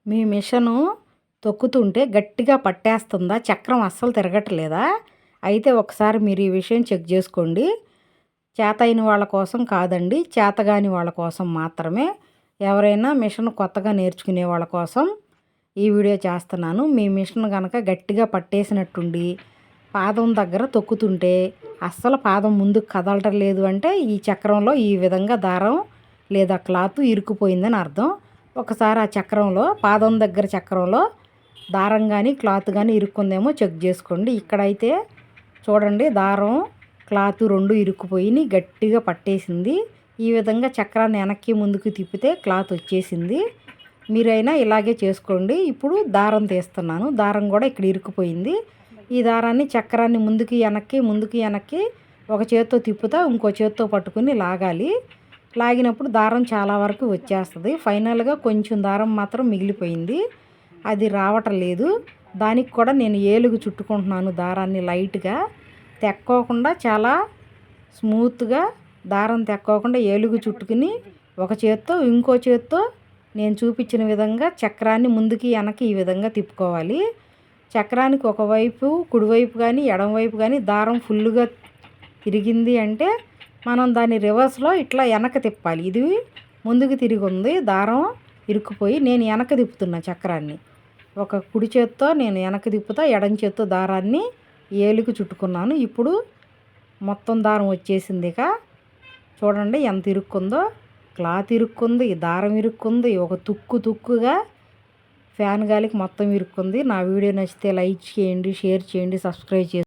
మీ machine తొక్కుతుంటే గట్టిగా పట్టేస్తుందా? చక్రం అస్సలు తిరగట్లేదా? అయితే ఒకసారి మీరు ఈ విషయం చెక్ చేసుకోండి. చేతైన వాళ్ళ కోసం కాదండి, చేతగాని వాళ్ళ కోసం మాత్రమే. ఎవరైనా మిషన్ కొత్తగా నేర్చుకునే వాళ్ళ కోసం ఈ వీడియో చేస్తున్నాను. మీ మిషన్ కనుక గట్టిగా పట్టేసినట్టుండి పాదం దగ్గర తొక్కుతుంటే అస్సలు పాదం ముందుకు కదలటం లేదు అంటే ఈ చక్రంలో ఈ విధంగా దారం లేదా క్లాత్ ఇరుక్కుపోయిందని అర్థం. ఒకసారి ఆ చక్రంలో పాదం దగ్గర చక్రంలో దారం కానీ క్లాత్ కానీ ఇరుక్కుందేమో చెక్ చేసుకోండి. ఇక్కడైతే చూడండి, దారం క్లాత్ రెండు ఇరుక్కుపోయి గట్టిగా పట్టేసింది. ఈ విధంగా చక్రాన్ని వెనక్కి ముందుకు తిప్పితే క్లాత్ వచ్చేసింది. మీరైనా ఇలాగే చేసుకోండి. ఇప్పుడు దారం తీస్తున్నాను. దారం కూడా ఇక్కడ ఇరుక్కుపోయింది. ఈ దారాన్ని చక్రాన్ని ముందుకి వెనక్కి ఒక చేత్తో తిప్పుతా ఇంకో చేత్తో పట్టుకుని లాగాలి. లాగినప్పుడు దారం చాలా వరకు వచ్చేస్తుంది. ఫైనల్గా కొంచెం దారం మాత్రం మిగిలిపోయింది, అది రావటం లేదు. దానికి కూడా నేను ఏలుగు చుట్టుకుంటున్నాను. దారాన్ని లైట్గా తెక్కోకుండా చాలా స్మూత్గా దారం తెక్కోకుండా ఏలుగు చుట్టుకుని ఒక చేత్తో ఇంకో చేత్తో నేను చూపించిన విధంగా చక్రాన్ని ముందుకి వెనక్కి ఈ విధంగా తిప్పుకోవాలి. చక్రానికి ఒకవైపు కుడివైపు కానీ ఎడమవైపు కానీ దారం ఫుల్గా తిరిగింది అంటే మనం దాన్ని రివర్స్లో ఇట్లా వెనక్కి తిప్పాలి. ఇది ముందుకు తిరిగి ఉంది, దారం ఇరుక్కుపోయి నేను వెనక్కి తిప్పుతున్నా చక్రాన్ని. ఒక కుడి చేత్తో నేను వెనక్కి తిప్పుతా, ఎడం చేత్తో దారాన్ని ఏలుకు చుట్టుకున్నాను. ఇప్పుడు మొత్తం దారం వచ్చేసింది. ఇక చూడండి ఎంత ఇరుక్కుందో. క్లాత్ ఇరుక్కుంది, దారం ఇరుక్కుంది, ఒక తుక్కుగా ఫ్యాన్ గాలికి మొత్తం ఇరుక్కుంది. నా వీడియో నచ్చితే లైక్ చేయండి, షేర్ చేయండి, సబ్స్క్రైబ్ చేయండి.